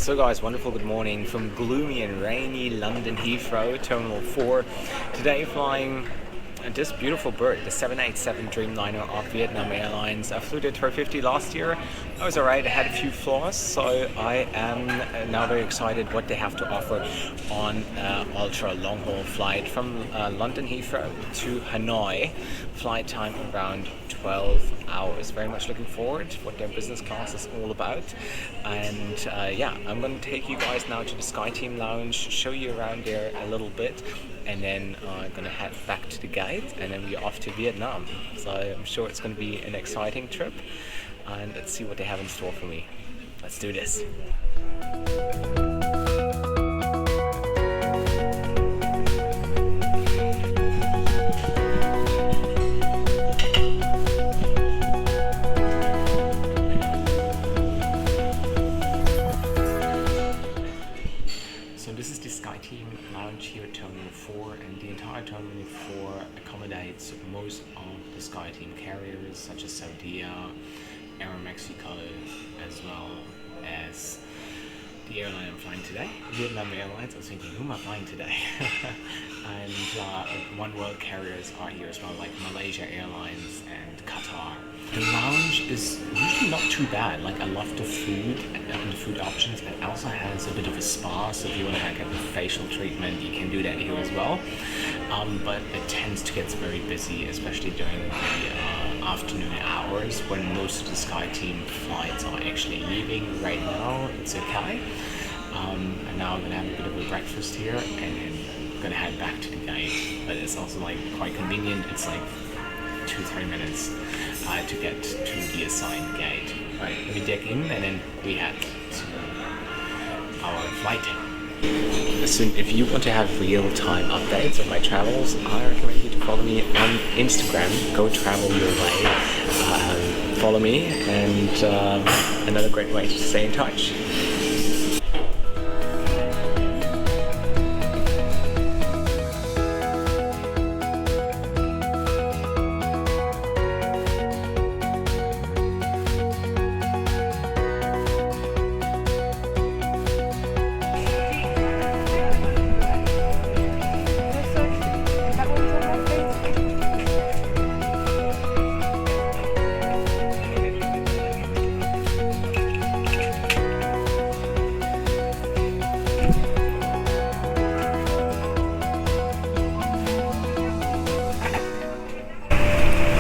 So guys, wonderful good morning from gloomy and rainy London Heathrow, Terminal 4. Today flying this beautiful bird, the 787 Dreamliner of Vietnam Airlines. I flew the 350 last year. I was alright, I had a few flaws, so I am now very excited what they have to offer on ultra long haul flight from London Heathrow to Hanoi. Flight time around 12 hours. Very much looking forward to what their business class is all about. And yeah, I'm going to take you guys now to the SkyTeam lounge, show you around there a little bit, and then I'm going to head back to the gate, and then we're off to Vietnam. So I'm sure it's going to be an exciting trip, and let's see what they have in store for me. Let's do this. This is the SkyTeam lounge here at Terminal 4, and the entire Terminal 4 accommodates most of the SkyTeam carriers such as Saudia, Aeromexico, as well as the airline I'm flying today, Vietnam Airlines. I was thinking, who am I flying today? And One World carriers are here as well, like Malaysia Airlines and Qatar. The lounge is usually not too bad. Like, I love the food and the food options. It also has a bit of a spa, so if you want to get a facial treatment, you can do that here as well. But it tends to get very busy, especially during the afternoon hours when most of the SkyTeam flights are actually leaving. Right now, it's okay. And now I'm gonna have a bit of a breakfast here, and then I'm gonna head back to the gate. But it's also like quite convenient. It's like 2-3 minutes to get to the assigned gate. Right, let me dig in, and then we head to our flight. So if you want to have real-time updates of my travels, I recommend you to follow me on Instagram. Go travel your way. Follow me, and another great way to stay in touch.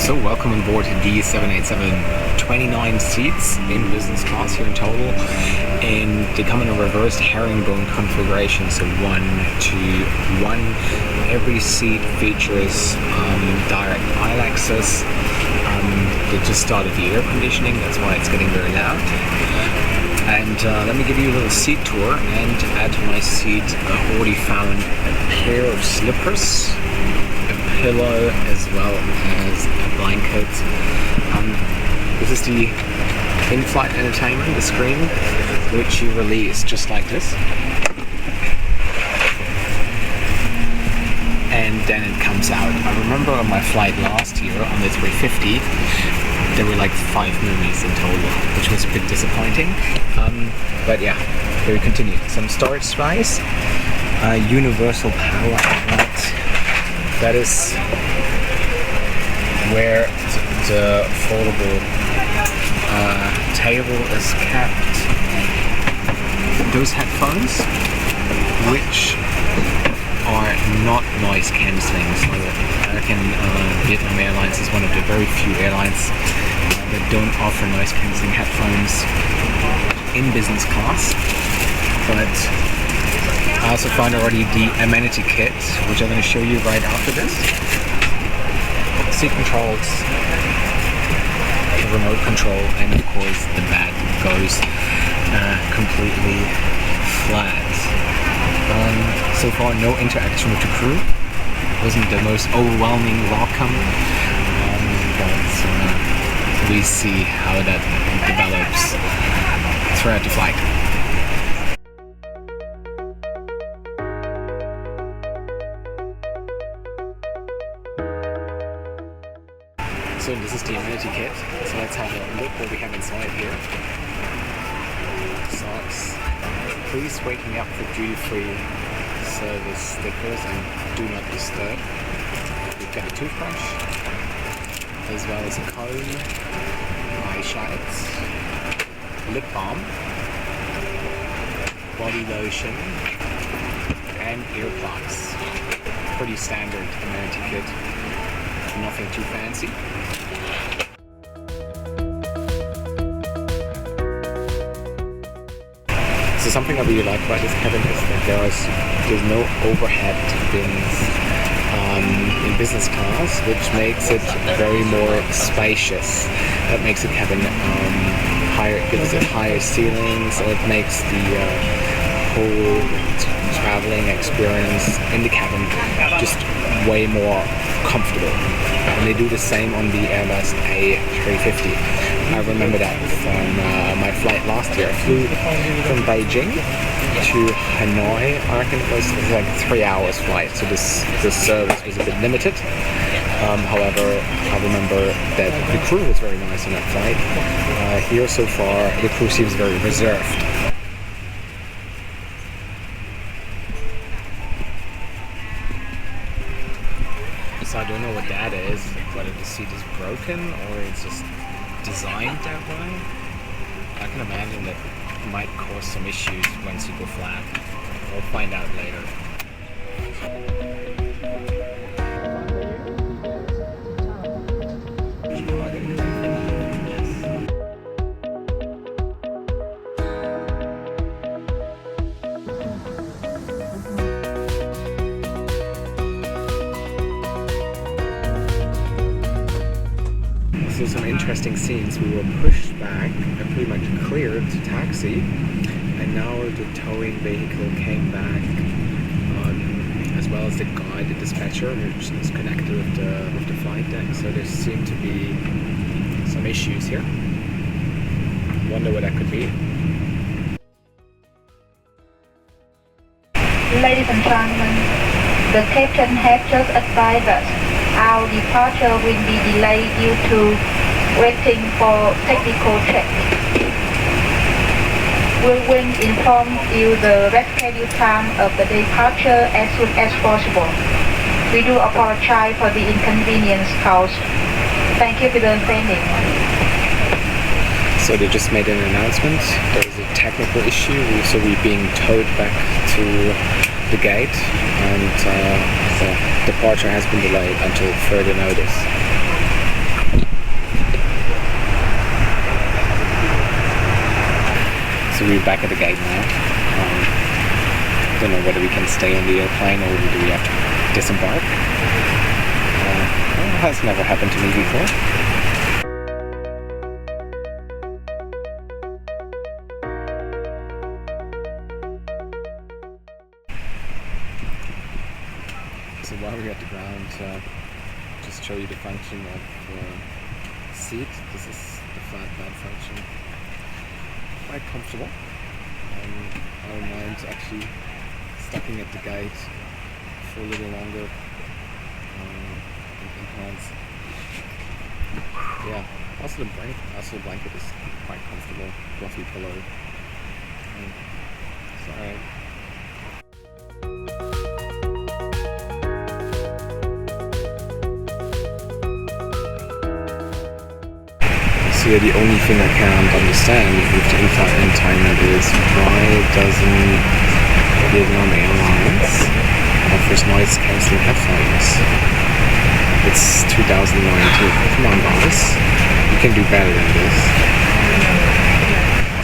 So welcome on board the 787, 29 seats in business class here in total, and they come in a reversed herringbone configuration, so 1 to 1. Every seat features direct aisle access. They just started the air conditioning, that's why it's getting very loud. And let me give you a little seat tour, and at my seat I already found a pair of slippers, pillow, as well as a blanket. This is the in-flight entertainment, the screen, which you release just like this, and then it comes out. I remember on my flight last year on the 350 there were like 5 movies in total, which was a bit disappointing. But yeah, here we continue. Some storage space, universal power outlet. That is where the foldable table is kept. Those headphones, which are not noise cancelling. So Vietnam Airlines is one of the very few airlines that don't offer noise cancelling headphones in business class. But I also found already the amenity kit, which I'm going to show you right after this. Seat controls, the remote control, and of course the bed goes completely flat. So far, no interaction with the crew. Wasn't the most overwhelming welcome, but we see how that develops throughout the flight. So this is the amenity kit. So let's have a look what we have inside here. Socks, police waking up for duty-free service stickers and do not disturb. We've got a toothbrush, as well as a comb, eyeshades, lip balm, body lotion, and earplugs. Pretty standard amenity kit, nothing too fancy. So something I really like about this cabin is that there's no overhead bins in business class, which makes it very more spacious. That makes the cabin higher, gives it higher ceilings, and it makes the whole traveling experience in the cabin just way more comfortable. And they do the same on the Airbus A350. I remember that from my flight last year. I flew from Beijing to Hanoi. I reckon it was like a 3 hours flight, so this service was a bit limited. However, I remember that the crew was very nice on that flight. Here so far, the crew seems very reserved. So I don't know what that is, whether the seat is broken or it's just designed that way. I can imagine that it might cause some issues once you go flat. We'll find out later. So some interesting scenes. We were pushed back and pretty much cleared to taxi, and now the towing vehicle came back, as well as the guide, the dispatcher, which is connected with the flight deck. So there seem to be some issues here. Wonder what that could be. Ladies and gentlemen, the captain has just advised us our departure will be delayed due to waiting for technical check. We will inform you the rescheduled time of the departure as soon as possible. We do apologize for the inconvenience caused. Thank you for the understanding. So they just made an announcement. There is a technical issue, so we're being towed back to the gate, and the departure has been delayed until further notice. So we're back at the gate now. Don't know whether we can stay on the airplane or do we have to disembark. It has never happened to me before. So while we're at the ground, just show you the function of the seat. This is the flat bed function. Quite comfortable. I don't mind actually stopping at the gate for a little longer. Enhance. Yeah. Also the blanket is quite comfortable. Fluffy pillow. It's alright. So yeah, the only thing I can't understand with the entertainment is why doesn't Vietnam Airlines offers noise cancelling headphones? It's 2019. Come on guys, you can do better than this.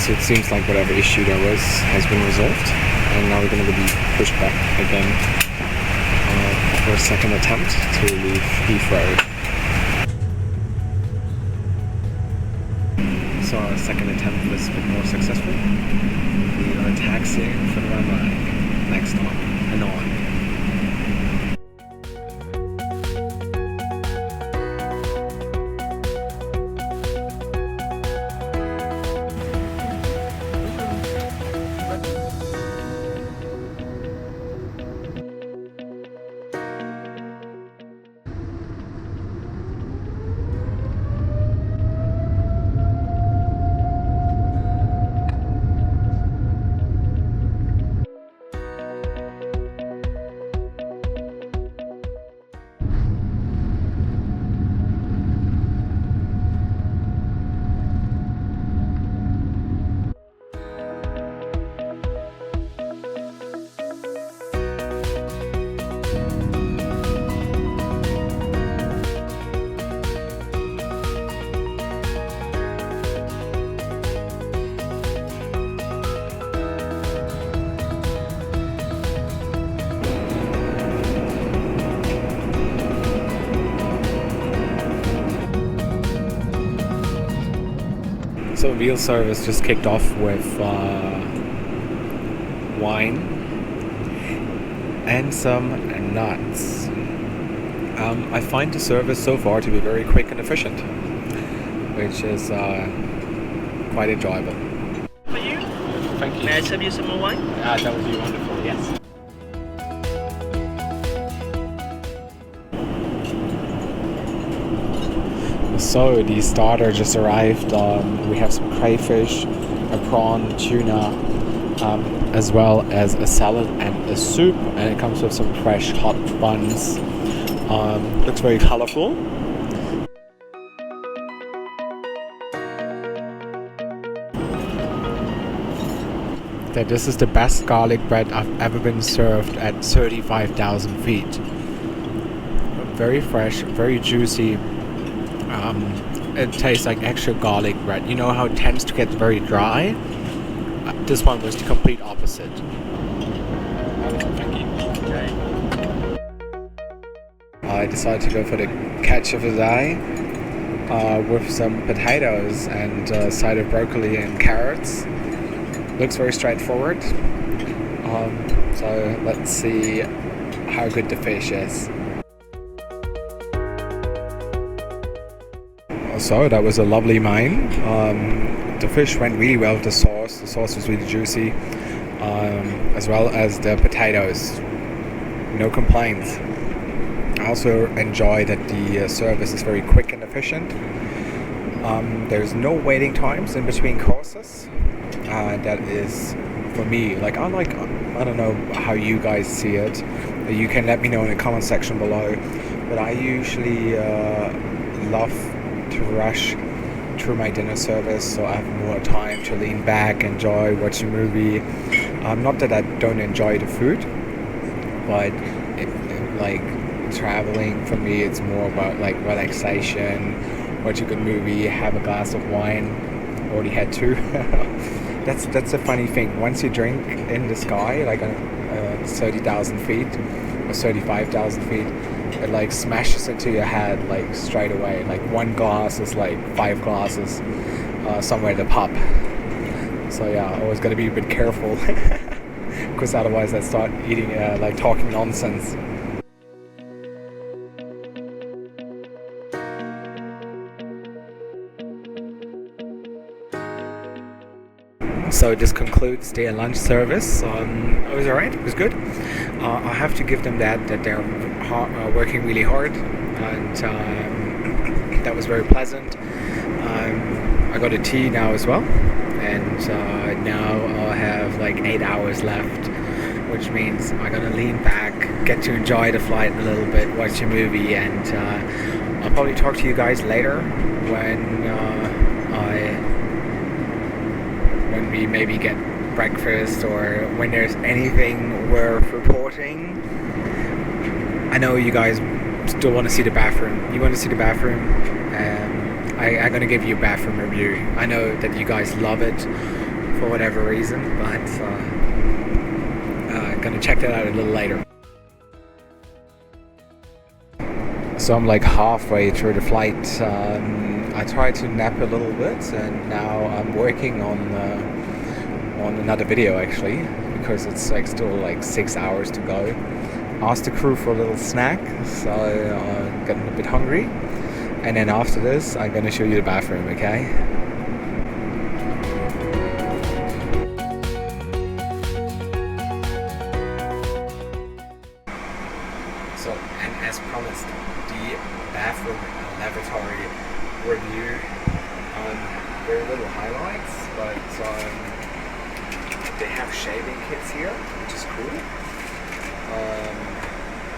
So it seems like whatever issue there was has been resolved, and now we're going to be pushed back again for a second attempt to leave Heathrow. So our second attempt was a bit more successful. We are taxiing for the runway. Next stop, Hanoi. So meal service just kicked off with wine and some nuts. I find the service so far to be very quick and efficient, which is quite enjoyable. For you? Thank you. May I serve you some more wine? That would be wonderful, yes. So the starter just arrived. We have some crayfish, a prawn, tuna, as well as a salad and a soup, and it comes with some fresh hot buns. Looks very colorful. That this is the best garlic bread I've ever been served at 35,000 feet. Very fresh, very juicy. It tastes like actual garlic bread. You know how it tends to get very dry? This one was the complete opposite. Thank you. Okay. I decided to go for the catch of the day with some potatoes and a side of broccoli and carrots. Looks very straightforward. So let's see how good the fish is. So that was a lovely main. The fish went really well with the sauce. The sauce was really juicy, as well as the potatoes. No complaints. I also enjoy that the service is very quick and efficient. There's no waiting times in between courses. That is, for me, I don't know how you guys see it. You can let me know in the comment section below. But I usually love to rush through my dinner service, so I have more time to lean back, enjoy, watch a movie. Not that I don't enjoy the food, but traveling for me, it's more about relaxation, watch a good movie, have a glass of wine. Already had two. That's a funny thing. Once you drink in the sky, on 30,000 feet or 35,000 feet, it smashes into your head straight away. One glass is 5 glasses somewhere in the pub. So yeah, always gotta be a bit careful, because otherwise I start eating talking nonsense. So this concludes their lunch service. It was alright, it was good. I have to give them that they're working really hard, and that was very pleasant. I got a tea now as well, and now I'll have 8 hours left, which means I'm gonna lean back, get to enjoy the flight a little bit, watch a movie, and I'll probably talk to you guys later when we maybe get breakfast, or when there's anything worth reporting. I know you guys still want to see the bathroom. You want to see the bathroom? I'm gonna give you a bathroom review. I know that you guys love it for whatever reason, but I'm gonna check that out a little later. So I'm halfway through the flight. I tried to nap a little bit, and now I'm working on another video actually, because it's still 6 hours to go. Asked the crew for a little snack, so I'm getting a bit hungry, and then after this I'm gonna show you the bathroom, okay? So, and as promised, the bathroom and lavatory review. Very little highlights, but they have shaving kits here, which is cool.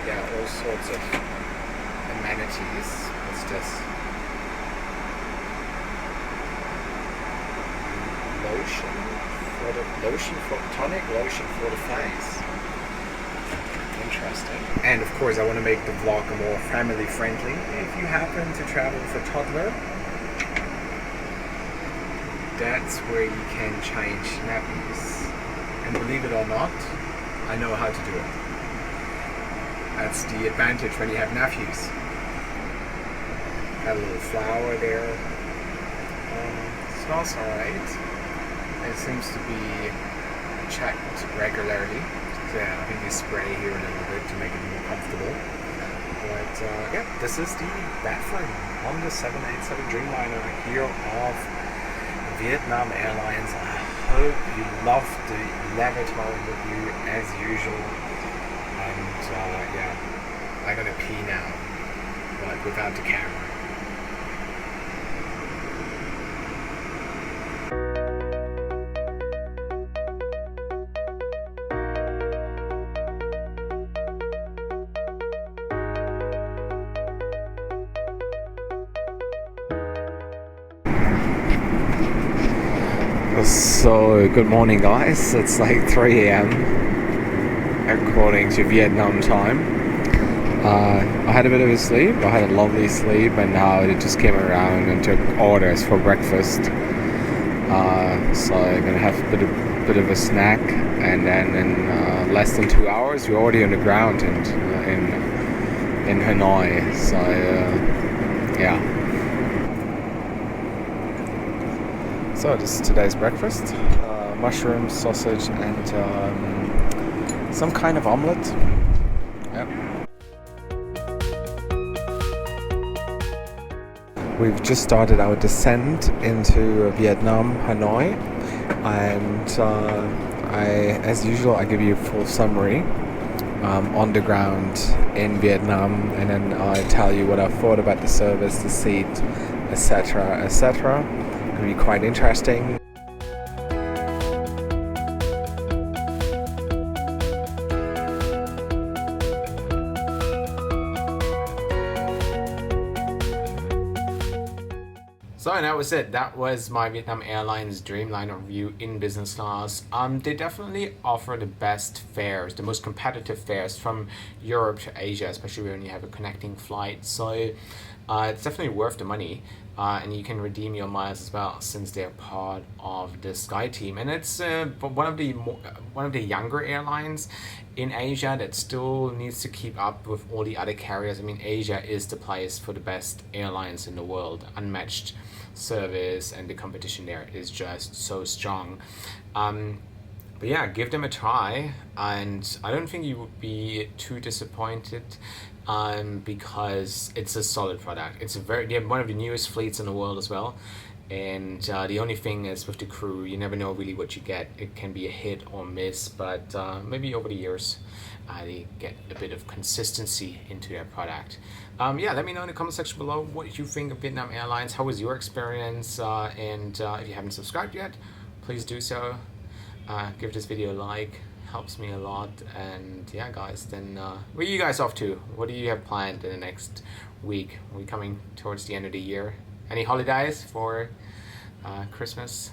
Yeah, all sorts of amenities. What's this? Tonic lotion for the face. Interesting. And of course, I want to make the vlog more family friendly. If you happen to travel with a toddler, that's where you can change nappies. And believe it or not, I know how to do it. That's the advantage when you have nephews. Got a little flower there. smells alright. It seems to be checked regularly. So yeah, I think they spray here a little bit to make it more comfortable. But yeah, this is the bathroom on the 787 Dreamliner here of Vietnam Airlines. I hope you love the lavatory with you as usual. And yeah, I'm gonna pee now, but without the camera. So, good morning guys, it's like 3 a.m. according to Vietnam time. I had a bit of a sleep, I had a lovely sleep, and now it just came around and took orders for breakfast. So I'm gonna have a bit of a snack, and then in less than 2 hours we're already on the ground and in Hanoi. So yeah. So this is today's breakfast, mushrooms, sausage, and some kind of omelette. Yep. We've just started our descent into Vietnam, Hanoi, and as usual, I give you a full summary on the ground in Vietnam, and then I tell you what I thought about the service, the seat, etc., etc. Be quite interesting. So that was it. That was my Vietnam Airlines Dreamliner review in business class. They definitely offer the best fares, the most competitive fares from Europe to Asia, especially when you have a connecting flight. So it's definitely worth the money. And you can redeem your miles as well, since they're part of the SkyTeam, and it's one of the younger airlines in Asia that still needs to keep up with all the other carriers. I mean, Asia is the place for the best airlines in the world, unmatched service, and the competition there is just so strong. But yeah, give them a try, and I don't think you would be too disappointed. Because it's a solid product. It's they're one of the newest fleets in the world as well, and the only thing is with the crew, you never know really what you get. It can be a hit or miss, but maybe over the years they get a bit of consistency into their product. Yeah, let me know in the comment section below what you think of Vietnam Airlines. How was your experience? And if you haven't subscribed yet, please do so. Give this video a like. Helps me a lot. And yeah guys, then where are you guys off to? What do you have planned in the next week? Are we coming towards the end of the year? Any holidays for Christmas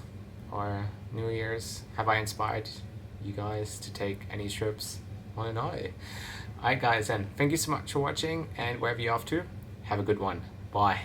or New Year's? Have I inspired you guys to take any trips? I don't know. Alright guys, then thank you so much for watching, and wherever you're off to, have a good one. Bye.